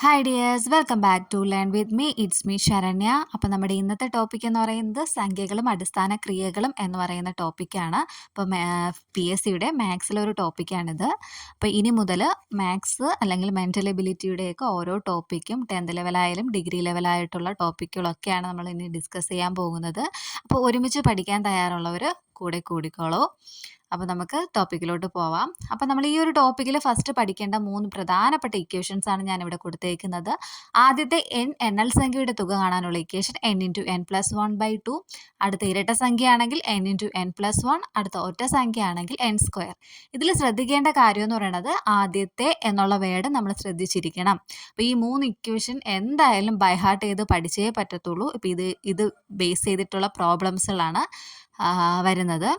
Hi dears, welcome back to learn with me. It's me Saranya. അപ്പോൾ നമ്മുടെ ഇന്നത്തെ topic എന്ന് പറയുന്നത് സംഖ്യകളും അടിസ്ഥാന ക്രിയകളും എന്ന് പറയുന്ന ടോപ്പിക്കാണ്. അപ്പോൾ PSCയുടെ മാത്സിലൊരു ടോപ്പിക്കാണിത്. അപ്പോൾ ഇനി മുതൽ മാത്സ് അല്ലെങ്കിൽ മെൻ്റൽ എബിലിറ്റിയുടെയൊക്കെ ഓരോ ടോപ്പിക്കും 10th ലെവലായാലും ഡിഗ്രി ലെവലായിട്ടുള്ള ടോപ്പിക്കുകളൊക്കെയാണ് നമ്മൾ ഇനി ഡിസ്കസ് ചെയ്യാൻ പോകുന്നത്. അപ്പോൾ ഒരുമിച്ച് പഠിക്കാൻ തയ്യാറുള്ളവർ കൂടെ കൂടിക്കോളൂ. അപ്പോൾ നമുക്ക് ടോപ്പിക്കിലോട്ട് പോവാം. അപ്പോൾ നമ്മൾ ഈ ഒരു ടോപ്പിക്കിൽ ഫസ്റ്റ് പഠിക്കേണ്ട 3 പ്രധാനപ്പെട്ട ഇക്വേഷൻസ് ആണ് ഞാനിവിടെ കൊടുത്തേക്കുന്നത്. ആദ്യത്തെ എണ്ണൽ സംഖ്യയുടെ തുക കാണാനുള്ള ഇക്വേഷൻ n×n+1/2. അടുത്ത ഇരട്ട സംഖ്യ ആണെങ്കിൽ n×n+1. അടുത്ത ഒറ്റ സംഖ്യ ആണെങ്കിൽ n². ഇതിൽ ശ്രദ്ധിക്കേണ്ട കാര്യം എന്ന് പറയുന്നത് ആദ്യത്തെ എന്നുള്ള വേർഡ് നമ്മൾ ശ്രദ്ധിച്ചിരിക്കണം. അപ്പോൾ ഈ 3 ഇക്വേഷൻ എന്തായാലും ബൈ ഹാർട്ട് ചെയ്ത് പഠിച്ചേ പറ്റത്തുള്ളൂ. ഇപ്പോൾ ഇത് ബേസ് ചെയ്തിട്ടുള്ള പ്രോബ്ലംസുകളാണ് വരുന്നത്.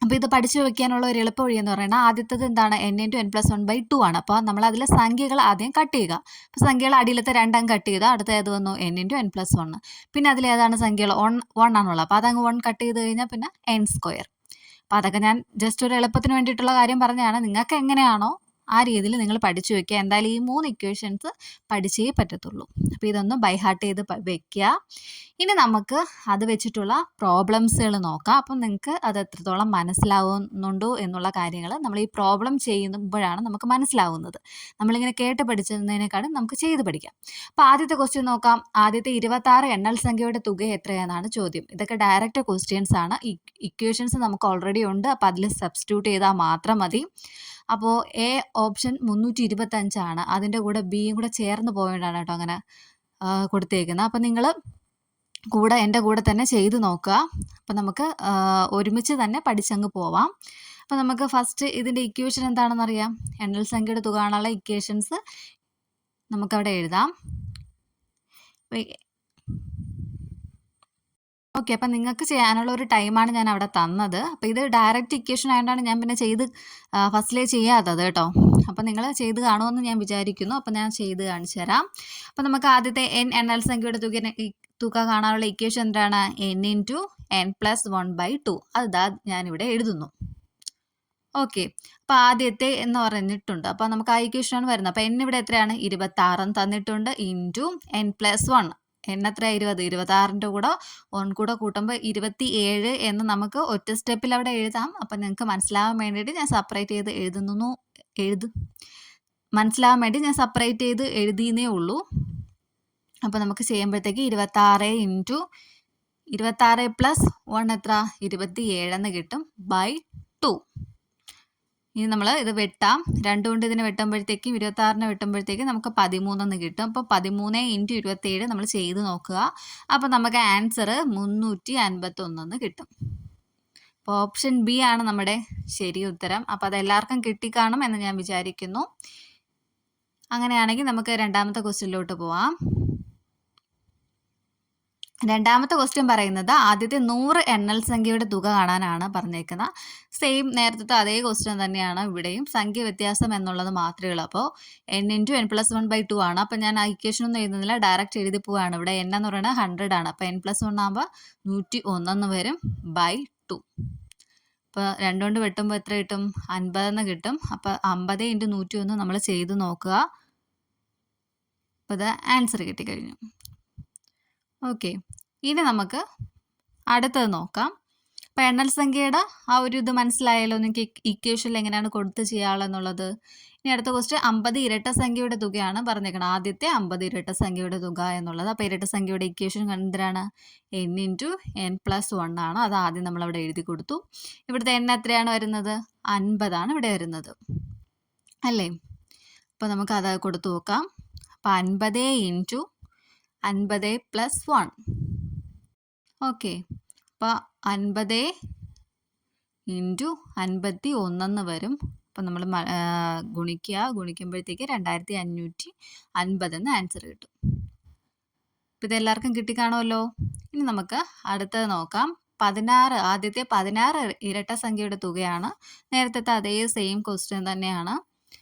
അപ്പോൾ ഇത് പഠിച്ചു വെക്കാനുള്ള ഒരു എളുപ്പ വഴി എന്ന് പറയുന്നത് ആദ്യത്തേത് എന്താണ്, n×n+1/2 ആണ്. അപ്പോൾ നമ്മൾ അതിലെ സംഖ്യകൾ ആദ്യം കട്ട് ചെയ്യുക. അപ്പോൾ സംഖ്യകൾ അടിയിലത്തെ 2 കട്ട് ചെയ്ത് അടുത്ത ഏത് വന്നു, n×n+1. പിന്നെ അതിലേതാണ് സംഖ്യകൾ 1 ആണുള്ളത്. അപ്പോൾ അതങ്ങ് 1 കട്ട് ചെയ്ത് കഴിഞ്ഞാൽ പിന്നെ n². അപ്പോൾ അതൊക്കെ ഞാൻ ജസ്റ്റ് ഒരു എളുപ്പത്തിന് വേണ്ടിയിട്ടുള്ള കാര്യം പറഞ്ഞതാണ്. നിങ്ങൾക്ക് എങ്ങനെയാണോ ആ രീതിയിൽ നിങ്ങൾ പഠിച്ചു വെക്കുക. എന്തായാലും ഈ 3 ഇക്വേഷൻസ് പഠിച്ചേ പറ്റത്തുള്ളൂ. അപ്പോൾ ഇതൊന്ന് ബൈ ഹാർട്ട് ചെയ്ത് വെക്കുക. ഇനി നമുക്ക് അത് വെച്ചിട്ടുള്ള പ്രോബ്ലംസുകൾ നോക്കാം. അപ്പം നിങ്ങൾക്ക് അത് എത്രത്തോളം മനസ്സിലാവുന്നുണ്ടോ എന്നുള്ള കാര്യങ്ങൾ നമ്മൾ ഈ പ്രോബ്ലം ചെയ്യുമ്പോഴാണ് നമുക്ക് മനസ്സിലാവുന്നത്. നമ്മളിങ്ങനെ കേട്ട് പഠിച്ചതിനേക്കാളും നമുക്ക് ചെയ്ത് പഠിക്കാം. അപ്പോൾ ആദ്യത്തെ ക്വസ്റ്റ്യൻ നോക്കാം. ആദ്യത്തെ 26 എണ്ണൽ സംഖ്യയുടെ തുക എത്രയാണെന്നാണ് ചോദ്യം. ഇതൊക്കെ ഡയറക്റ്റ് ക്വസ്റ്റ്യൻസ് ആണ്. ഇക്വേഷൻസ് നമുക്ക് ഓൾറെഡി ഉണ്ട്. അപ്പോൾ അതിൽ സബ്സ്റ്റിറ്റ്യൂട്ട് ചെയ്താൽ മാത്രം മതി. അപ്പോൾ എ ഓപ്ഷൻ 325 ആണ്. അതിൻ്റെ കൂടെ ബിയും കൂടെ ചേർന്ന് പോയതുകൊണ്ടാണ് കേട്ടോ അങ്ങനെ കൊടുത്തേക്കുന്നത്. അപ്പം നിങ്ങൾ എൻ്റെ കൂടെ തന്നെ ചെയ്ത് നോക്കുക. അപ്പം നമുക്ക് ഒരുമിച്ച് തന്നെ പഠിച്ചങ്ങ് പോവാം. അപ്പം നമുക്ക് ഫസ്റ്റ് ഇതിൻ്റെ ഇക്വേഷൻ എന്താണെന്ന് അറിയാം. എണ്ണൽ സംഖ്യയുടെ തുക കാണാനുള്ള ഇക്വേഷൻസ് നമുക്കവിടെ എഴുതാം. ഓക്കെ, അപ്പം നിങ്ങൾക്ക് ചെയ്യാനുള്ള ഒരു ടൈമാണ് ഞാൻ അവിടെ തന്നത്. അപ്പോൾ ഇത് ഡയറക്റ്റ് ഇക്വേഷൻ ആയതുകൊണ്ടാണ് ഞാൻ പിന്നെ ഫസ്റ്റിലേ ചെയ്യാത്തത് കേട്ടോ. അപ്പം നിങ്ങൾ ചെയ്ത് കാണുമെന്ന് ഞാൻ വിചാരിക്കുന്നു. അപ്പം ഞാൻ ചെയ്ത് കാണിച്ചു തരാം. അപ്പം നമുക്ക് ആദ്യത്തെ എണ്ണൽ സംഖ്യയുടെ തുക കാണാനുള്ള ഇക്വേഷൻ എന്താണ്, n×n+1/2. അതാ ഞാനിവിടെ എഴുതുന്നു. ഓക്കെ, അപ്പോൾ ആദ്യത്തെ എന്ന് പറഞ്ഞിട്ടുണ്ട്. അപ്പോൾ നമുക്ക് ആ ഇക്വേഷനാണ് വരുന്നത്. അപ്പോൾ n ഇവിടെ എത്രയാണ്, 26 തന്നിട്ടുണ്ട്. n+1, n എത്രയാണ്, 20. 26ൻ്റെ കൂടെ 1 കൂടെ കൂട്ടുമ്പോൾ 27 എന്ന് നമുക്ക് ഒറ്റ സ്റ്റെപ്പിൽ അവിടെ എഴുതാം. അപ്പം നിങ്ങൾക്ക് മനസ്സിലാവാൻ വേണ്ടിയിട്ട് ഞാൻ സെപ്പറേറ്റ് ചെയ്ത് എഴുതിയെന്നേ ഉള്ളൂ. അപ്പോൾ നമുക്ക് ചെയ്യുമ്പോഴത്തേക്ക് 26 + 1 എത്ര, 27 എന്ന് കിട്ടും, /2. ഇനി നമ്മൾ ഇത് വെട്ടാം. 2 കൊണ്ട് ഇതിനെ വെട്ടുമ്പോഴത്തേക്കും 26നെ വെട്ടുമ്പോഴത്തേക്കും നമുക്ക് 13 എന്ന് കിട്ടും. അപ്പോൾ 13 × 27 നമ്മൾ ചെയ്ത് നോക്കുക. അപ്പോൾ നമുക്ക് ആൻസർ 351 എന്ന് കിട്ടും. അപ്പോൾ ഓപ്ഷൻ ബി ആണ് നമ്മുടെ ശരി ഉത്തരം. അപ്പോൾ അതെല്ലാവർക്കും കിട്ടിക്കാണും എന്ന് ഞാൻ വിചാരിക്കുന്നു. അങ്ങനെയാണെങ്കിൽ നമുക്ക് രണ്ടാമത്തെ ക്വസ്റ്റ്യനിലോട്ട് പോവാം. രണ്ടാമത്തെ ക്വസ്റ്റ്യൻ പറയുന്നത് ആദ്യത്തെ 100 എണ്ണൽ സംഖ്യയുടെ തുക കാണാനാണ് പറഞ്ഞേക്കുന്നത്. സെയിം നേരത്തെ അതേ ക്വസ്റ്റ്യൻ തന്നെയാണ് ഇവിടെയും. സംഖ്യ വ്യത്യാസം എന്നുള്ളത് മാത്രമേ ഉള്ളൂ. അപ്പോൾ n×n+1/2 ആണ്. അപ്പോൾ ഞാൻ ആ ഇക്വേഷൻ ഒന്നും എഴുതുന്നില്ല, ഡയറക്റ്റ് എഴുതി പോവാണ്. ഇവിടെ n എന്ന് പറയുന്നത് 100 ആണ്. അപ്പോൾ n+1 ആകുമ്പോൾ 101 എന്ന് വരും, /2. അപ്പോൾ 2 കൊണ്ട് വെട്ടുമ്പോൾ എത്ര കിട്ടും, 50 എന്ന് കിട്ടും. അപ്പോൾ 50 × 101 നമ്മൾ ചെയ്ത് നോക്കുക. അപ്പോൾ ഇത് ആൻസർ കിട്ടിക്കഴിഞ്ഞു. ഓക്കെ, ഇനി നമുക്ക് അടുത്തത് നോക്കാം. അപ്പോൾ എണ്ണൽ സംഖ്യയുടെ ആ ഒരു ഇത് മനസ്സിലായല്ലോ നിങ്ങൾക്ക് ഇക്വേഷനിൽ എങ്ങനെയാണ് കൊടുത്ത് ചെയ്യാനുള്ളത്. ഇനി അടുത്ത ക്വസ്റ്റ്യൻ 50 ഇരട്ട സംഖ്യയുടെ തുകയാണ് പറഞ്ഞേക്കണം. ആദ്യത്തെ 50 ഇരട്ട സംഖ്യയുടെ തുക എന്നുള്ളത്. അപ്പോൾ ഇരട്ട സംഖ്യയുടെ ഇക്വേഷൻ എന്തിനാണ്, n×n+1 ആണ്. അത് ആദ്യം നമ്മളവിടെ എഴുതി കൊടുത്തു. ഇവിടുത്തെ n എത്രയാണ് വരുന്നത്, 50 ആണ് ഇവിടെ വരുന്നത് അല്ലേ. അപ്പോൾ നമുക്ക് അത് കൊടുത്തു നോക്കാം. അപ്പോൾ 50 × 50+1. ഓക്കെ, അപ്പോൾ 50 × 51 എന്ന് വരും. അപ്പോൾ നമ്മൾ ഗുണിക്കുമ്പോഴത്തേക്ക് 2550 എന്ന് ആൻസർ കിട്ടും. അപ്പോൾ ഇതെല്ലാവർക്കും കിട്ടിക്കാണുമല്ലോ. ഇനി നമുക്ക് അടുത്തത് നോക്കാം. ആദ്യത്തെ 16 ഇരട്ട സംഖ്യയുടെ തുകയാണ്. നേരത്തെ അതേ സെയിം ക്വസ്റ്റ്യൻ തന്നെയാണ്.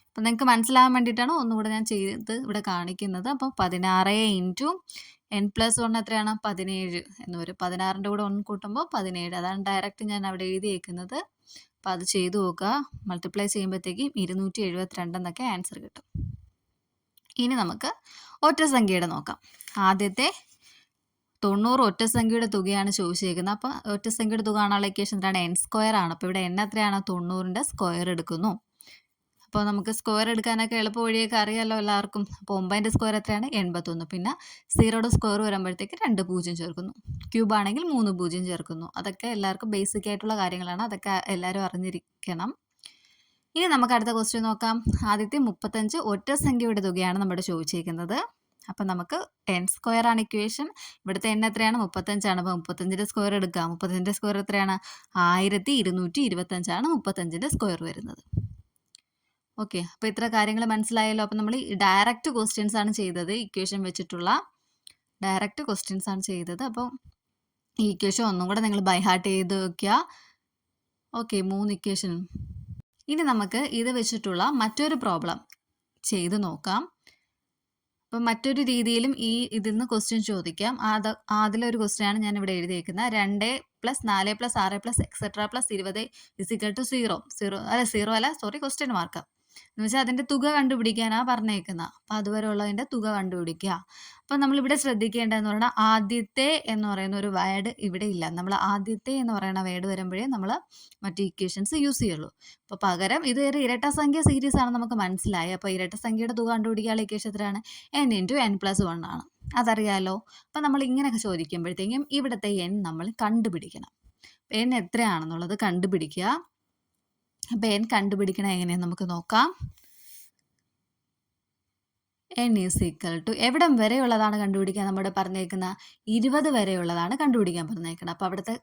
അപ്പം നിങ്ങൾക്ക് മനസ്സിലാകാൻ വേണ്ടിയിട്ടാണ് ഒന്നുകൂടെ ഞാൻ ചെയ്ത് ഇവിടെ കാണിക്കുന്നത്. അപ്പോൾ 16 × n+1 എത്രയാണ്, 17 എന്ന് വരും. 16ൻ്റെ കൂടെ 1 കൂട്ടുമ്പോൾ 17. അതാണ് ഡയറക്റ്റ് ഞാൻ അവിടെ എഴുതിയേക്കുന്നത്. അപ്പോൾ അത് ചെയ്ത് നോക്കുക. മൾട്ടിപ്ലൈ ചെയ്യുമ്പോഴത്തേക്കും 272 എന്നൊക്കെ ആൻസർ കിട്ടും. ഇനി നമുക്ക് ഒറ്റസംഖ്യയുടെ നോക്കാം. ആദ്യത്തെ 90 ഒറ്റസംഖ്യയുടെ തുകയാണ് ചോദിച്ചേക്കുന്നത്. അപ്പോൾ ഒറ്റസംഖ്യയുടെ തുക കാണാനുള്ള ഇക്വേഷൻ എന്താണ്? n സ്ക്വയർ ആണ്. അപ്പോൾ ഇവിടെ n എത്രയാണ്? 90ൻ്റെ സ്ക്വയർ എടുക്കുന്നു. അപ്പോൾ നമുക്ക് സ്ക്വയർ എടുക്കാനൊക്കെ എളുപ്പ വഴിയൊക്കെ അറിയാമല്ലോ എല്ലാവർക്കും. അപ്പോൾ 9ൻ്റെ സ്ക്വയർ എത്രയാണ്? 81. പിന്നെ 0യുടെ സ്ക്വയർ വരുമ്പോഴത്തേക്ക് 2 പൂജ്യം ചേർക്കുന്നു. ക്യൂബ് ആണെങ്കിൽ 3 പൂജ്യം ചേർക്കുന്നു. അതൊക്കെ എല്ലാവർക്കും ബേസിക് ആയിട്ടുള്ള കാര്യങ്ങളാണ്. അതൊക്കെ എല്ലാവരും അറിഞ്ഞിരിക്കണം. ഇനി നമുക്ക് അടുത്ത ക്വസ്റ്റ്യൻ നോക്കാം. ആദ്യത്തെ 35 ഒറ്റസംഖ്യയുടെ തുകയാണ് നമ്മുടെ ചോദിച്ചേക്കുന്നത്. അപ്പം നമുക്ക് n സ്ക്വയർ ആണ് ഇക്വേഷൻ. ഇവിടുത്തെ n എത്രയാണ്? 35ആണ്. അപ്പോൾ 35ൻ്റെ സ്ക്വയർ എടുക്കുക. 35ൻ്റെ സ്ക്വയർ എത്രയാണ്? 1225ആണ് 35ൻ്റെ സ്ക്വയർ വരുന്നത്. ഓക്കെ, അപ്പോൾ ഇത്ര കാര്യങ്ങൾ മനസ്സിലായല്ലോ. അപ്പോൾ നമ്മൾ ഡയറക്റ്റ് ക്വസ്റ്റ്യൻസ് ആണ് ചെയ്തത്. ഇക്വേഷൻ വെച്ചിട്ടുള്ള ഡയറക്റ്റ് ക്വസ്റ്റ്യൻസ് ആണ് ചെയ്തത്. അപ്പോൾ ഈ ഇക്വേഷൻ ഒന്നും കൂടെ നിങ്ങൾ ബൈ ഹാർട്ട് ചെയ്ത് വയ്ക്കുക. Okay, 3 equation. ഇനി നമുക്ക് ഇത് വെച്ചിട്ടുള്ള മറ്റൊരു പ്രോബ്ലം ചെയ്ത് നോക്കാം. അപ്പം മറ്റൊരു രീതിയിലും ഇതിൽ നിന്ന് ക്വസ്റ്റ്യൻ ചോദിക്കാം. അതിലൊരു ക്വസ്റ്റ്യനാണ് ഞാൻ ഇവിടെ എഴുതിയേക്കുന്നത്. 2 + 4 + 6 + എക്സെട്ര + 20 = 0. ക്വസ്റ്റ്യൻ മാർക്ക് എന്ന് വെച്ചാൽ അതിൻ്റെ തുക കണ്ടുപിടിക്കാനാണ് പറഞ്ഞേക്കുന്നത്. അപ്പം അതുവരെ ഉള്ളതിൻ്റെ തുക കണ്ടുപിടിക്കുക. അപ്പം നമ്മളിവിടെ ശ്രദ്ധിക്കേണ്ടതെന്ന് പറഞ്ഞാൽ ആദ്യത്തെ എന്ന് പറയുന്ന ഒരു വേർഡ് ഇവിടെ ഇല്ല. നമ്മൾ ആദ്യത്തെ എന്ന് പറയുന്ന വേർഡ് വരുമ്പോഴേ നമ്മൾ മറ്റ് ഇക്വേഷൻസ് യൂസ് ചെയ്യുള്ളൂ. അപ്പോൾ പകരം ഇത് ഒരു ഇരട്ട സംഖ്യ സീരീസ് ആണ് നമുക്ക് മനസ്സിലായി. അപ്പോൾ ഇരട്ട സംഖ്യയുടെ തുക കണ്ടുപിടിക്കാനുള്ള ഇക്വേഷൻ എത്രയാണ്? n × n+1 ആണ്. അതറിയാലോ. അപ്പം നമ്മൾ ഇങ്ങനെയൊക്കെ ചോദിക്കുമ്പോഴത്തേക്കും ഇവിടുത്തെ n നമ്മൾ കണ്ടുപിടിക്കണം. n എത്രയാണെന്നുള്ളത് കണ്ടുപിടിക്കുക. അപ്പം n കണ്ടുപിടിക്കണം എങ്ങനെയാണെന്ന് നമുക്ക് നോക്കാം. n = എവിടം വരെയുള്ളതാണ് കണ്ടുപിടിക്കാൻ നമ്മുടെ പറഞ്ഞേക്കുന്ന? 20 വരെയുള്ളതാണ് കണ്ടുപിടിക്കാൻ പറഞ്ഞേക്കുന്നത്. അപ്പോൾ അവിടുത്തെ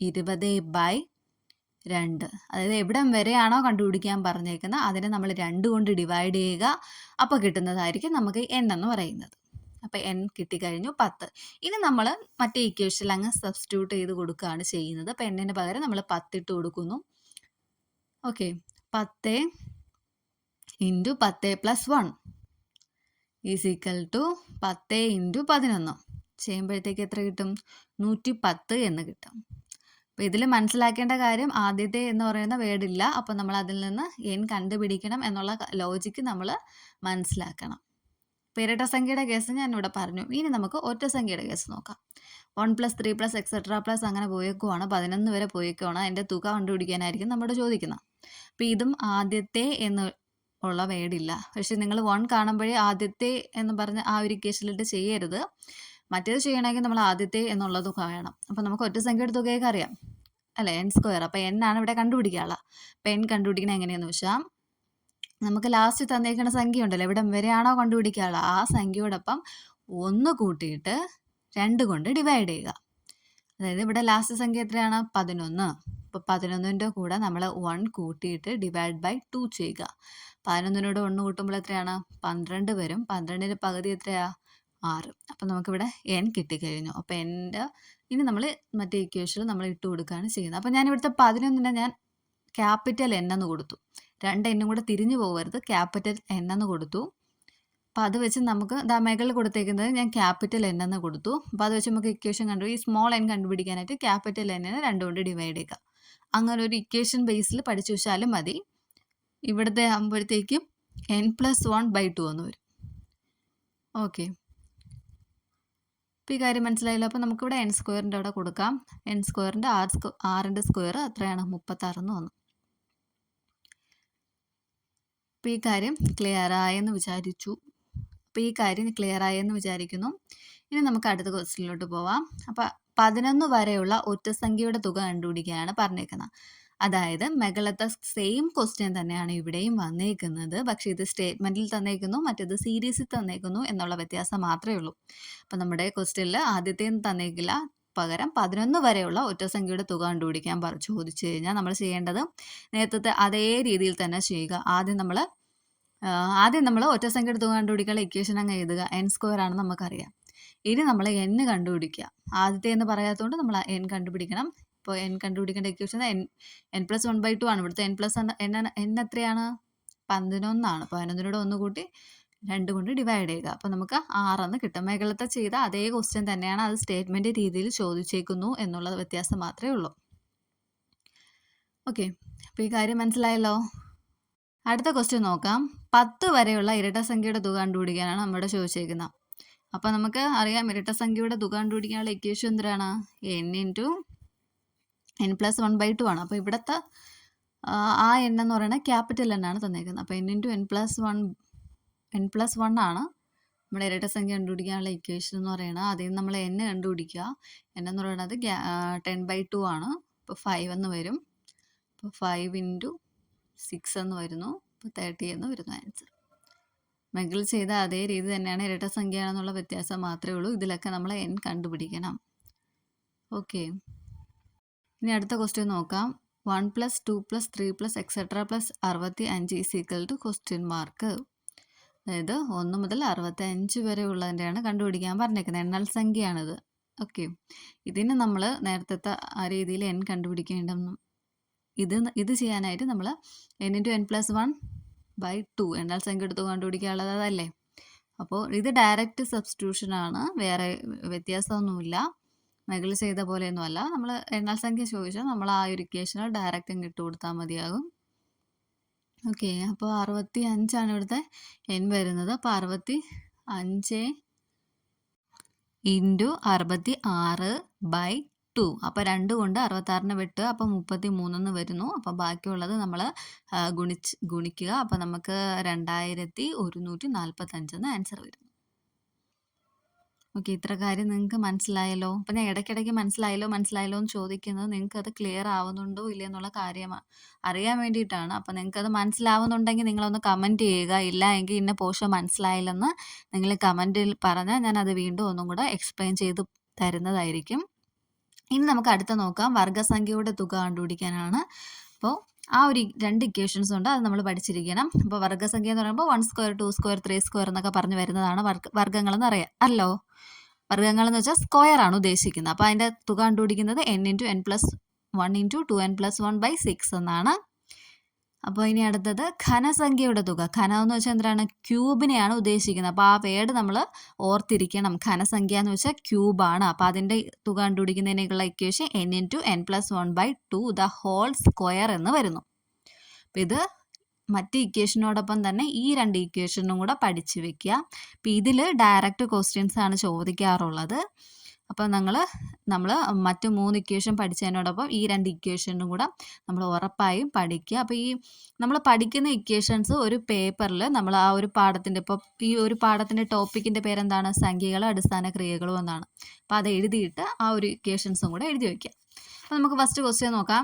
20/2, അതായത് എവിടം വരെയാണോ കണ്ടുപിടിക്കാൻ പറഞ്ഞേക്കുന്നത് അതിനെ നമ്മൾ 2 കൊണ്ട് ഡിവൈഡ് ചെയ്യുക. അപ്പോൾ കിട്ടുന്നതായിരിക്കും നമുക്ക് n എന്ന് പറയുന്നത്. അപ്പോൾ n കിട്ടിക്കഴിഞ്ഞു 10. ഇനി നമ്മൾ മറ്റേ ഇക്വേഷനിൽ അങ്ങ് സബ്സ്റ്റിറ്റ്യൂട്ട് ചെയ്ത് കൊടുക്കുകയാണ് ചെയ്യുന്നത്. അപ്പോൾ n-ന് പകരം നമ്മൾ 10 ഇട്ട് കൊടുക്കുന്നു. ഓക്കെ, 10 × 10+1 = 10 × 11 ചെയ്യുമ്പോഴത്തേക്ക് എത്ര കിട്ടും? 110 എന്ന് കിട്ടും. അപ്പോൾ ഇതിൽ മനസ്സിലാക്കേണ്ട കാര്യം ആദ്യത്തെ എന്ന് പറയുന്ന വേർഡില്ല. അപ്പോൾ നമ്മൾ അതിൽ നിന്ന് n കണ്ടുപിടിക്കണം എന്നുള്ള ലോജിക്ക് നമ്മൾ മനസ്സിലാക്കണം. ഇപ്പോൾ ഇരട്ട സംഖ്യയുടെ കേസ് ഞാൻ ഇവിടെ പറഞ്ഞു. ഇനി നമുക്ക് ഒറ്റ സംഖ്യയുടെ കേസ് നോക്കാം. 1 + 3 + എക്സെട്ര + അങ്ങനെ പോയേക്കുവാണ്. 11 വരെ പോയേക്കുവാണ്. അതിൻ്റെ തുക കണ്ടുപിടിക്കാനായിരിക്കും നമ്മുടെ ചോദിക്കുന്നത്. അപ്പോൾ ഇതും ആദ്യത്തെ എന്ന് ഉള്ള വേർഡില്ല. പക്ഷേ നിങ്ങൾ 1 കാണുമ്പോഴേ ആദ്യത്തെ എന്ന് പറഞ്ഞ് ആ ഒരു ഇക്വേഷനിലിട്ട് ചെയ്യരുത്. മറ്റേത് ചെയ്യണമെങ്കിൽ നമ്മൾ ആദ്യത്തെ എന്നുള്ളത് വേണം. അപ്പോൾ നമുക്ക് ഒറ്റ സംഖ്യയുടെ തുകയൊക്കെ അറിയാം അല്ലേ? n square. അപ്പോൾ n ആണ് ഇവിടെ കണ്ടുപിടിക്കാനുള്ള. അപ്പോൾ n കണ്ടുപിടിക്കണം എങ്ങനെയാണെന്ന് വെച്ചാൽ നമുക്ക് ലാസ്റ്റ് തന്നേക്കുന്ന സംഖ്യ ഉണ്ടല്ലോ, എവിടം വരെയാണോ കണ്ടുപിടിക്കാനുള്ള ആ സംഖ്യയോടൊപ്പം 1 കൂട്ടിയിട്ട് 2 കൊണ്ട് ഡിവൈഡ് ചെയ്യുക. അതായത് ഇവിടെ ലാസ്റ്റ് സംഖ്യ എത്രയാണ്? 11. അപ്പോൾ 11ൻ്റെ കൂടെ നമ്മൾ 1 കൂട്ടിയിട്ട് /2 ചെയ്യുക. 11നോട് 1 കൂട്ടുമ്പോൾ എത്രയാണ്? 12 വരും. 12ൻ്റെ പകുതി എത്രയാണ്? 6. അപ്പോൾ നമുക്കിവിടെ n കിട്ടിക്കഴിഞ്ഞു. അപ്പോൾ ഇനി നമ്മൾ മറ്റേ ഇക്വേഷനിൽ നമ്മൾ ഇട്ട് കൊടുക്കുകയാണ് ചെയ്യുന്നത്. അപ്പോൾ ഞാൻ ഇവിടുത്തെ 11നെ ഞാൻ ക്യാപിറ്റൽ n എന്ന് കൊടുത്തു. 2 n കൂടെ തിരിഞ്ഞു പോകരുത്. ക്യാപിറ്റൽ n എന്ന് കൊടുത്തു. അപ്പോൾ അത് വെച്ച് നമുക്ക് മുകളിൽ കൊടുത്തേക്കുന്നത് ഞാൻ ക്യാപിറ്റൽ n എന്ന് കൊടുത്തു. അപ്പോൾ അത് വെച്ച് നമുക്ക് ഇക്വേഷൻ ഈ സ്മോൾ n കണ്ടുപിടിക്കാനായിട്ട് ക്യാപിറ്റൽ n-നെ 2 കൊണ്ട് ഡിവൈഡ് ചെയ്യുക. അങ്ങനെ ഒരു ഇക്വേഷൻ ബേസിൽ പഠിച്ചു വെച്ചാലും മതി. ഇവിടുത്തെ ആകുമ്പോഴത്തേക്കും n+1/2 എന്ന് വരും. ഓക്കെ, അപ്പോൾ ഈ കാര്യം മനസ്സിലായല്ലോ. അപ്പോൾ നമുക്കിവിടെ n സ്ക്വയറിൻ്റെ അവിടെ കൊടുക്കാം. n സ്ക്വയറിൻ്റെ 6ൻ്റെ സ്ക്വയർ എത്രയാണ്? 36 എന്ന് വന്നു. അപ്പോൾ ഈ കാര്യം ക്ലിയർ ആയെന്ന് വിചാരിക്കുന്നു. ഇനി നമുക്ക് അടുത്ത ക്വസ്റ്റ്യനിലോട്ട് പോവാം. അപ്പോൾ 11 വരെയുള്ള ഒറ്റസംഖ്യയുടെ തുക കണ്ടുപിടിക്കാനാണ് പറഞ്ഞേക്കുന്നത്. അതായത് മുകളിലത്തെ സെയിം ക്വസ്റ്റ്യൻ തന്നെയാണ് ഇവിടെയും വന്നേക്കുന്നത്. പക്ഷേ ഇത് സ്റ്റേറ്റ്മെൻറ്റിൽ തന്നേക്കുന്നു, മറ്റേത് സീരീസിൽ തന്നേക്കുന്നു എന്നുള്ള വ്യത്യാസം മാത്രമേ ഉള്ളൂ. അപ്പോൾ നമ്മുടെ ക്വസ്റ്റ്യനിൽ ആദ്യത്തേന്ന് തന്നേക്കില്ല. പകരം 11 വരെയുള്ള ഒറ്റസംഖ്യയുടെ തുക കണ്ടുപിടിക്കാൻ ചോദിച്ചു കഴിഞ്ഞാൽ നമ്മൾ ചെയ്യേണ്ടത് നേരത്തെ അതേ രീതിയിൽ തന്നെ ചെയ്യുക. ആദ്യം നമ്മൾ ഒറ്റസംഖ്യയുടെ തുക കണ്ടുപിടിക്കാനുള്ള ഇക്വേഷൻ അങ്ങ് എഴുതുക. n സ്ക്വയർ ആണെന്ന് നമുക്കറിയാം. ഇനി നമ്മൾ n കണ്ടുപിടിക്കുക. ആദ്യത്തെ എന്ന് പറയാത്തതുകൊണ്ട് നമ്മൾ n കണ്ടുപിടിക്കണം. ഇപ്പോൾ n കണ്ടുപിടിക്കേണ്ട ഇക്വേഷൻ n+1/2 ആണ്. ഇവിടുത്തെ n എത്രയാണ്? 11 ആണ്. 11നോട് 1 കൂട്ടി 2 കൊണ്ട് ഡിവൈഡ് ചെയ്യുക. അപ്പോൾ നമുക്ക് 6 എന്ന് കിട്ടും. മുകളിലത്തെ ചെയ്ത അതേ ക്വസ്റ്റ്യൻ തന്നെയാണ്. അത് സ്റ്റേറ്റ്മെൻറ്റ് രീതിയിൽ ചോദിച്ചേക്കുന്നു എന്നുള്ള വ്യത്യാസം മാത്രമേ ഉള്ളൂ. ഓക്കെ, അപ്പോൾ ഈ കാര്യം മനസ്സിലായല്ലോ. അടുത്ത ക്വസ്റ്റ്യൻ നോക്കാം. 10 വരെയുള്ള ഇരട്ടസംഖ്യയുടെ തുക കണ്ടുപിടിക്കാനാണ് നമ്മുടെ ചോദിച്ചേക്കുന്നത്. അപ്പോൾ നമുക്ക് അറിയാം ഇരട്ടസംഖ്യയുടെ തുക കണ്ടുപിടിക്കാനുള്ള ഇക്വേഷൻ എന്തിനാണ്? n+1/2 ആണ്. അപ്പോൾ ഇവിടുത്തെ ആ n എന്ന് പറയുന്നത് ക്യാപിറ്റൽ N ആണ് തന്നേക്കുന്നത്. അപ്പോൾ n+1 ആണ് നമ്മുടെ ഇരട്ടസംഖ്യ കണ്ടുപിടിക്കാനുള്ള ഇക്വേഷൻ എന്ന് പറയുന്നത്. അതിൽ നിന്ന് നമ്മൾ n കണ്ടുപിടിക്കുക. n എന്ന് പറയുന്നത് 10/2 ആണ്. അപ്പോൾ 5 എന്ന് വരും. അപ്പോൾ 5 × 6 എന്ന് വരുന്നു. അപ്പോൾ 30 എന്ന് വരുന്നു ആൻസർ. മുകളിൽ ചെയ്ത അതേ രീതി തന്നെയാണ്, ഇരട്ടസംഖ്യയാണെന്നുള്ള വ്യത്യാസം മാത്രമേ ഉള്ളൂ. ഇതിലൊക്കെ നമ്മൾ n കണ്ടുപിടിക്കണം. ഓക്കെ, ഇനി അടുത്ത ക്വസ്റ്റ്യൻ നോക്കാം. 1 + 2 + 3 + etc. + 65 question mark. അതായത് 1 മുതൽ 65 വരെ ഉള്ളതിൻ്റെയാണ് കണ്ടുപിടിക്കാൻ പറഞ്ഞേക്കുന്നത്. എണ്ണൽ സംഖ്യയാണിത്. ഓക്കെ, ഇതിന് നമ്മൾ നേരത്തെ ആ രീതിയിൽ n കണ്ടുപിടിക്കേണ്ടെന്നും ഇത് ചെയ്യാനായിട്ട് നമ്മൾ n × n+1/2 എണ്ണൽ സംഖ്യ എടുത്ത് കണ്ടുപിടിക്കാനുള്ളത് അതല്ലേ. അപ്പോൾ ഇത് ഡയറക്റ്റ് സബ്സ്റ്റിറ്റ്യൂഷൻ ആണ്, വേറെ വ്യത്യാസമൊന്നുമില്ല. മുകളിൽ ചെയ്ത പോലെയൊന്നുമല്ല. നമ്മൾ എണ്ണൽ സംഖ്യ ചോദിച്ചാൽ നമ്മൾ ആ ഒരു ഇക്വേഷനിൽ ഡയറക്റ്റ് അങ്ങ് ഇട്ട് കൊടുത്താൽ മതിയാകും. ഓക്കെ, അപ്പോൾ 65 ആണ് ഇവിടുത്തെ n വരുന്നത്. അപ്പോൾ 65 × 66/2. അപ്പോൾ 2 കൊണ്ട് 66നെ വെട്ടുക. അപ്പോൾ 33 എന്ന് വരുന്നു. അപ്പോൾ ബാക്കിയുള്ളത് നമ്മൾ ഗുണിക്കുക. അപ്പോൾ നമുക്ക് 2145 എന്ന് ആൻസർ വരുന്നു. ഓക്കെ, ഇത്ര കാര്യം നിങ്ങൾക്ക് മനസ്സിലായല്ലോ. അപ്പം ഞാൻ ഇടയ്ക്കിടയ്ക്ക് മനസ്സിലായല്ലോ എന്ന് ചോദിക്കുന്നത് നിങ്ങൾക്കത് ക്ലിയർ ആവുന്നുണ്ടോ ഇല്ല എന്നുള്ള കാര്യം അറിയാൻ വേണ്ടിയിട്ടാണ്. അപ്പം നിങ്ങൾക്കത് മനസ്സിലാവുന്നുണ്ടെങ്കിൽ നിങ്ങളൊന്ന് കമൻറ്റ് ചെയ്യുക. ഇല്ല എങ്കിൽ ഇന്ന പോർഷൻ മനസ്സിലായില്ലെന്ന് നിങ്ങൾ കമൻറ്റിൽ പറഞ്ഞാൽ ഞാനത് വീണ്ടും ഒന്നും കൂടെ എക്സ്പ്ലെയിൻ ചെയ്ത് തരുന്നതായിരിക്കും. ഇനി നമുക്ക് അടുത്ത നോക്കാം. വർഗ്ഗസംഖ്യയുടെ തുക കണ്ടുപിടിക്കാനാണ്. അപ്പോൾ ആ ഒരു 2 ഇക്വേഷൻസ് ഉണ്ട്, അത് നമ്മൾ പഠിച്ചിരിക്കണം. അപ്പോൾ വർഗ്ഗസംഖ്യ എന്ന് പറയുമ്പോൾ 1² 2² 3² എന്നൊക്കെ പറഞ്ഞു വരുന്നതാണ് വർഗ്ഗങ്ങളെന്ന് അറിയാമല്ലോ. വർഗ്ഗങ്ങൾ എന്ന് വെച്ചാൽ സ്ക്വയർ ആണ് ഉദ്ദേശിക്കുന്നത്. അപ്പോൾ അതിൻ്റെ തുക കണ്ടുപിടിക്കുന്നത് n × n+1 × 2n+1/6 എന്നാണ്. അപ്പോൾ ഇനി അടുത്തത് ഘനസംഖ്യയുടെ തുക. ഘനം എന്ന് വെച്ചാൽ എന്താണ്? ക്യൂബിനെയാണ് ഉദ്ദേശിക്കുന്നത്. അപ്പോൾ ആ വേർഡ് നമ്മൾ ഓർത്തിരിക്കണം. ഘനസംഖ്യ എന്ന് വെച്ചാൽ ക്യൂബാണ്. അപ്പോൾ അതിൻ്റെ തുക കണ്ടുപിടിക്കുന്നതിനുള്ള equation n × n+1/2 the whole square എന്ന് വരുന്നു. അപ്പോൾ ഇത് മറ്റ് ഇക്വേഷനോടൊപ്പം തന്നെ ഈ 2 ഇക്വേഷനും കൂടെ പഠിച്ചു വെക്കുക. അപ്പോൾ ഇതിൽ ഡയറക്റ്റ് ക്വസ്റ്റ്യൻസ് ആണ് ചോദിക്കാറുള്ളത്. അപ്പോൾ നമ്മൾ മറ്റ് 3 ഇക്വേഷൻ പഠിച്ചതിനോടൊപ്പം ഈ 2 ഇക്വേഷനും കൂടെ നമ്മൾ ഉറപ്പായും പഠിക്കുക. അപ്പോൾ ഈ നമ്മൾ പഠിക്കുന്ന ഇക്വേഷൻസ് ഒരു പേപ്പറിൽ നമ്മൾ ആ ഒരു പാഠത്തിൻ്റെ, ഇപ്പോൾ ഈ ഒരു പാഠത്തിൻ്റെ ടോപ്പിക്കിൻ്റെ പേരെന്താണ്? സംഖ്യകളും അടിസ്ഥാന ക്രിയകളും എന്നാണ്. അപ്പോൾ അത് എഴുതിയിട്ട് ആ ഒരു ഇക്വേഷൻസും കൂടെ എഴുതി വയ്ക്കുക. അപ്പോൾ നമുക്ക് ഫസ്റ്റ് ക്വസ്റ്റ്യൻ നോക്കാം.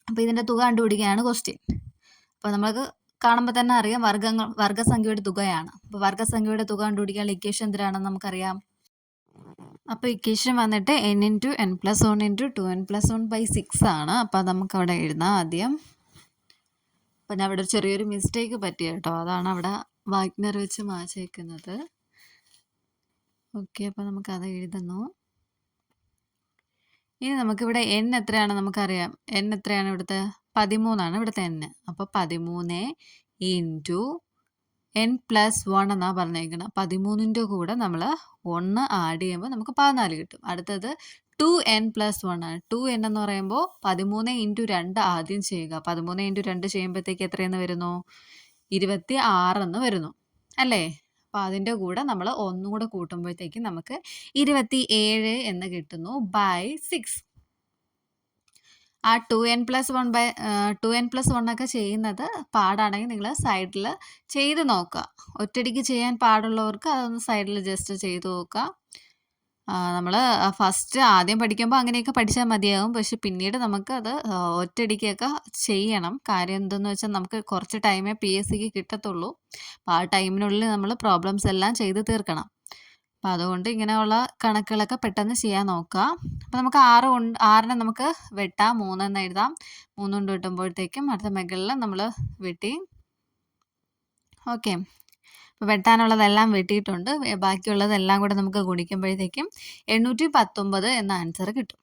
അപ്പോൾ ഇതിൻ്റെ തുക കണ്ടുപിടിക്കാനാണ് ക്വസ്റ്റ്യൻ. അപ്പോൾ നമുക്ക് കാണുമ്പോൾ തന്നെ അറിയാം വർഗ്ഗസംഖ്യയുടെ തുകയാണ്. അപ്പോൾ വർഗ്ഗസംഖ്യയുടെ തുക കണ്ടുപിടിക്കാനുള്ള ഇക്വേഷൻ എന്തിനാണെന്ന് നമുക്കറിയാം. അപ്പോൾ ഇക്വേഷൻ വന്നിട്ട് n × n+1 × 2n+1/6 ആണ്. അപ്പോൾ നമുക്കവിടെ എഴുതാം ആദ്യം. അപ്പോൾ ഞാൻ അവിടെ ചെറിയൊരു മിസ്റ്റേക്ക് പറ്റി കേട്ടോ, അതാണ് അവിടെ വാഗ്നർ വെച്ച് മാച്ചേക്കുന്നത്. ഓക്കെ, അപ്പോൾ നമുക്കത് എഴുതുന്നു. ഇനി നമുക്കിവിടെ n എത്രയാണ് നമുക്കറിയാം. n എത്രയാണ് ഇവിടുത്തെ? 13 ആണ് ഇവിടുത്തെ n. അപ്പോൾ 13 × n+1 എന്നാണ് പറഞ്ഞേക്കുന്നത്. 13ൻ്റെ കൂടെ നമ്മൾ 1 ആഡ് ചെയ്യുമ്പോൾ നമുക്ക് 14 കിട്ടും. അടുത്തത് 2n+1 ആണ്. 2n എന്ന് പറയുമ്പോൾ 13 × 2 ആദ്യം ചെയ്യുക. 13 × 2 ചെയ്യുമ്പോഴത്തേക്ക് എത്രയെന്ന് വരുന്നു? 26 എന്ന് വരുന്നു അല്ലേ. അപ്പോൾ അതിൻ്റെ കൂടെ നമ്മൾ 1 കൂടെ കൂട്ടുമ്പോഴത്തേക്കും നമുക്ക് 27 എന്ന് കിട്ടുന്നു /6. ആ 2n+1 ഒക്കെ ചെയ്യുന്നത് പാടാണെങ്കിൽ നിങ്ങൾ സൈഡിൽ ചെയ്ത് നോക്കുക. ഒറ്റയടിക്ക് ചെയ്യാൻ പാടുള്ളവർക്ക് അതൊന്ന് സൈഡിൽ ജസ്റ്റ് ചെയ്ത് നോക്കുക. നമ്മൾ ഫസ്റ്റ് ആദ്യം പഠിക്കുമ്പോൾ അങ്ങനെയൊക്കെ പഠിച്ചാൽ മതിയാകും. പക്ഷെ പിന്നീട് നമുക്ക് അത് ഒറ്റയടിക്കൊക്കെ ചെയ്യണം. കാര്യം എന്തെന്ന് വെച്ചാൽ നമുക്ക് കുറച്ച് ടൈമേ PSCക്ക് കിട്ടത്തുള്ളൂ. അപ്പോൾ ആ ടൈമിനുള്ളിൽ നമ്മൾ പ്രോബ്ലംസ് എല്ലാം ചെയ്ത് തീർക്കണം. അപ്പോൾ അതുകൊണ്ട് ഇങ്ങനെയുള്ള കണക്കുകളൊക്കെ പെട്ടെന്ന് ചെയ്യാൻ നോക്കുക. അപ്പോൾ നമുക്ക് 6നെ നമുക്ക് വെട്ടാം. 3 എന്ന് എഴുതാം. 3 കൊണ്ട് വെട്ടുമ്പോഴത്തേക്കും അടുത്ത മുകളിൽ നമ്മൾ വെട്ടി. ഓക്കെ, അപ്പോൾ വെട്ടാനുള്ളതെല്ലാം വെട്ടിയിട്ടുണ്ട്. ബാക്കിയുള്ളതെല്ലാം കൂടെ നമുക്ക് ഗുണിക്കുമ്പോഴത്തേക്കും 819 എന്ന ആൻസർ കിട്ടും.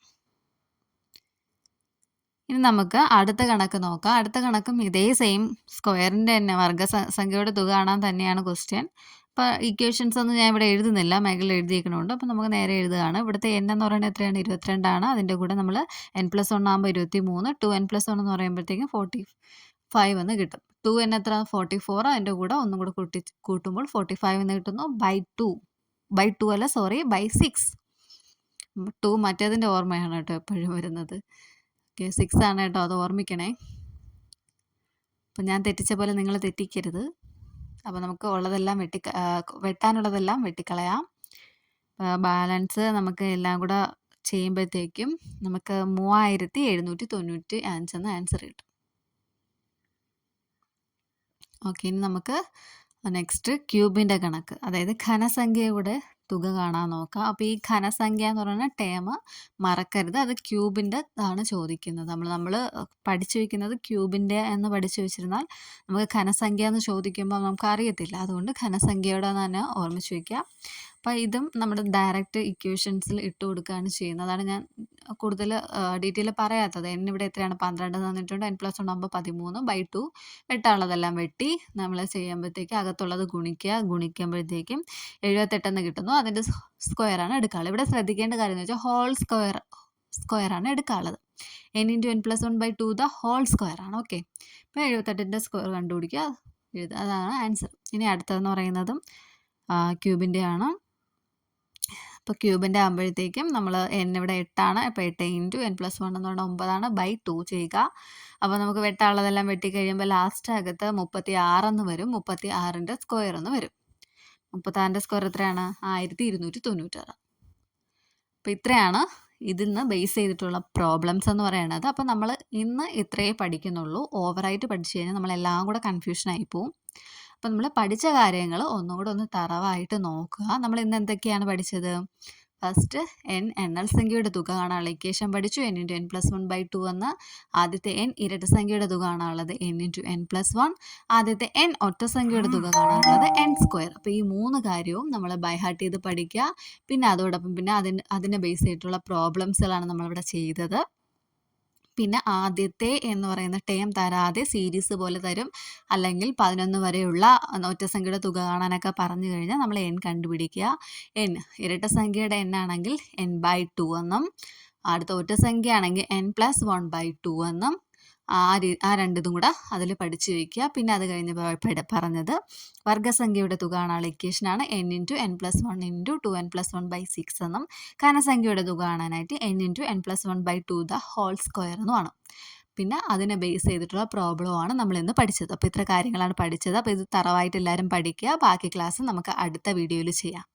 ഇനി നമുക്ക് അടുത്ത കണക്ക് നോക്കാം. അടുത്ത കണക്കും ഇതേ സെയിം സ്ക്വയറിൻ്റെ തന്നെ വർഗ്ഗസംഖ്യയുടെ തുക കാണാൻ തന്നെയാണ് ക്വസ്റ്റ്യൻ. അപ്പോൾ ഇക്വേഷൻസ് ഒന്നും ഞാൻ ഇവിടെ എഴുതുന്നില്ല, മേഖല എഴുതിയിരിക്കണുണ്ട്. അപ്പോൾ നമുക്ക് നേരെ എഴുതുകയാണ്. ഇവിടുത്തെ n എന്ന് പറയുന്നത് എത്രയാണ്? 22 ആണ്. അതിൻ്റെ കൂടെ നമ്മൾ n+1 ആകുമ്പോൾ 23, 2n+1 എന്ന് പറയുമ്പോഴത്തേക്കും 5 എന്ന് കിട്ടും. 2n എത്ര 44, അതിൻ്റെ കൂടെ ഒന്നും കൂടെ കൂട്ടുമ്പോൾ 45 എന്ന് കിട്ടുന്നു. ബൈ ടു അല്ല, സോറി, ബൈ 6. 2 മറ്റേതിൻ്റെ ഓർമ്മയാണ് കേട്ടോ എപ്പോഴും വരുന്നത്. ഓക്കെ, 6 ആണ് കേട്ടോ, അത് ഓർമ്മിക്കണേ. അപ്പം ഞാൻ തെറ്റിച്ച പോലെ നിങ്ങൾ തെറ്റിക്കരുത്. അപ്പോൾ നമുക്ക് ഉള്ളതെല്ലാം വെട്ടാനുള്ളതെല്ലാം വെട്ടിക്കളയാം. ബാലൻസ് നമുക്ക് എല്ലാം കൂടെ ചെയ്യുമ്പോഴത്തേക്കും നമുക്ക് 3795 എന്ന ആൻസർ കിട്ടും. ഓക്കെ, ഇനി നമുക്ക് നെക്സ്റ്റ് ക്യൂബിൻ്റെ കണക്ക്, അതായത് ഘനസംഖ്യയുടെ തുക കാണാൻ നോക്കാം. അപ്പോൾ ഈ ഘനസംഖ്യ എന്ന് പറയുന്ന ടേം മറക്കരുത്, അത് ക്യൂബിൻ്റെ ആണ് ചോദിക്കുന്നത്. നമ്മൾ പഠിച്ചു വയ്ക്കുന്നത് ക്യൂബിൻ്റെ എന്ന് പഠിച്ചു വെച്ചിരുന്നാൽ നമുക്ക് ഘനസംഖ്യ എന്ന് ചോദിക്കുമ്പോൾ നമുക്ക് അറിയത്തില്ല. അതുകൊണ്ട് ഘനസംഖ്യയുടെ തന്നെ ഓർമ്മിച്ച് വയ്ക്കുക. അപ്പോൾ ഇതും നമ്മുടെ ഡയറക്റ്റ് ഇക്വേഷൻസിൽ ഇട്ട് കൊടുക്കുകയാണ് ചെയ്യുന്നത്. അതാണ് ഞാൻ കൂടുതൽ ഡീറ്റെയിൽ പറയാത്തത്. n ഇവിടെ എത്രയാണ് 12 തന്നിട്ടുണ്ട്. n+1 ആകുമ്പോൾ 13/2. വെട്ടാനുള്ളതെല്ലാം വെട്ടി നമ്മൾ ചെയ്യുമ്പോഴത്തേക്ക് അകത്തുള്ളത് ഗുണിക്കുമ്പോഴത്തേക്കും 78 എന്ന് കിട്ടുന്നു. അതിൻ്റെ സ്ക്വയറാണ് എടുക്കാനുള്ളത്. ഇവിടെ ശ്രദ്ധിക്കേണ്ട കാര്യം എന്ന് വെച്ചാൽ ഹോൾ സ്ക്വയറാണ് എടുക്കാനുള്ളത്. n × n+1/2 ദ ഹോൾ സ്ക്വയറാണ്. ഓക്കെ, അപ്പോൾ 78ൻ്റെ സ്ക്വയർ കണ്ടുപിടിക്കുക, എഴുതുക, അതാണ് ആൻസർ. ഇനി അടുത്തതെന്ന് പറയുന്നതും ക്യൂബിൻ്റെ ആണ്. അപ്പോൾ ക്യൂബിൻ്റെ ആകുമ്പോഴത്തേക്കും നമ്മൾ n ഇവിടെ 8 ആണ്. അപ്പോൾ 8 × n+1 എന്ന് പറഞ്ഞാൽ 9 ബൈ 2 ചെയ്യുക. അപ്പോൾ നമുക്ക് വെട്ടാനുള്ളതെല്ലാം വെട്ടിക്കഴിയുമ്പോൾ ലാസ്റ്റ് അകത്ത് 36 എന്ന് വരും. 36ൻ്റെ സ്ക്വയർ എന്ന് വരും. 36ൻ്റെ സ്ക്വയർ എത്രയാണ്? 1296. അപ്പോൾ ഇത്രയാണ് ഇതിൽ നിന്ന് ബേസ് ചെയ്തിട്ടുള്ള പ്രോബ്ലംസ് എന്ന് പറയുന്നത്. അപ്പോൾ നമ്മൾ ഇന്ന് ഇത്രയേ പഠിക്കുന്നുള്ളൂ. ഓവറായിട്ട് പഠിച്ചു കഴിഞ്ഞാൽ നമ്മളെല്ലാം കൂടെ കൺഫ്യൂഷനായി പോവും. അപ്പോൾ നമ്മൾ പഠിച്ച കാര്യങ്ങൾ ഒന്നുകൂടെ ഒന്ന് തറവായിട്ട് നോക്കുക. നമ്മൾ ഇന്ന് എന്തൊക്കെയാണ് പഠിച്ചത്? ഫസ്റ്റ് എണ്ണൽ സംഖ്യയുടെ തുക കാണാനുള്ള ഇക്വേഷൻ പഠിച്ചു. n × n+1/2 എന്ന ആദ്യത്തെ n ഇരട്ട സംഖ്യയുടെ തുക കാണാനുള്ളത് n × n+1. ആദ്യത്തെ n ഒറ്റ സംഖ്യയുടെ തുക കാണാനുള്ളത് n². അപ്പോൾ ഈ 3 കാര്യവും നമ്മൾ ബൈ ഹാർട്ട് ചെയ്ത് പഠിക്കുക. പിന്നെ അതോടൊപ്പം പിന്നെ അതിനെ ബേസ് ചെയ്തിട്ടുള്ള പ്രോബ്ലംസുകളാണ് നമ്മളിവിടെ ചെയ്തത്. പിന്നെ ആദ്യത്തെ എന്ന് പറയുന്ന ടേം തരാതെ സീരീസ് പോലെ തരും, അല്ലെങ്കിൽ 11 വരെയുള്ള ഒറ്റസംഖ്യയുടെ തുക കാണാനൊക്കെ പറഞ്ഞു കഴിഞ്ഞാൽ നമ്മൾ n കണ്ടുപിടിക്കുക. n ഇരട്ട സംഖ്യയുടെ n ആണെങ്കിൽ n/2 എന്നും, അടുത്ത ഒറ്റസംഖ്യ ആണെങ്കിൽ n+1/2 എന്നും, ആ രണ്ടിതും കൂടെ അതിൽ പഠിച്ചു വയ്ക്കുക. പിന്നെ അത് കഴിഞ്ഞ് പറഞ്ഞത് വർഗ്ഗസംഖ്യയുടെ തുക കാണാനുള്ള ഇക്വേഷനാണ് n × n+1 × 2n+1/6 എന്നും, ഘനസംഖ്യയുടെ തുക കാണാനായിട്ട് n × n+1/2 the whole square എന്നുമാണ്. പിന്നെ അതിനെ ബേസ് ചെയ്തിട്ടുള്ള പ്രോബ്ലമാണ് നമ്മൾ ഇന്ന് പഠിച്ചത്. അപ്പോൾ ഇത്ര കാര്യങ്ങളാണ് പഠിച്ചത്. അപ്പോൾ ഇത് തറവായിട്ട് എല്ലാവരും പഠിക്കുക. ബാക്കി ക്ലാസ് നമുക്ക് അടുത്ത വീഡിയോയിൽ ചെയ്യാം.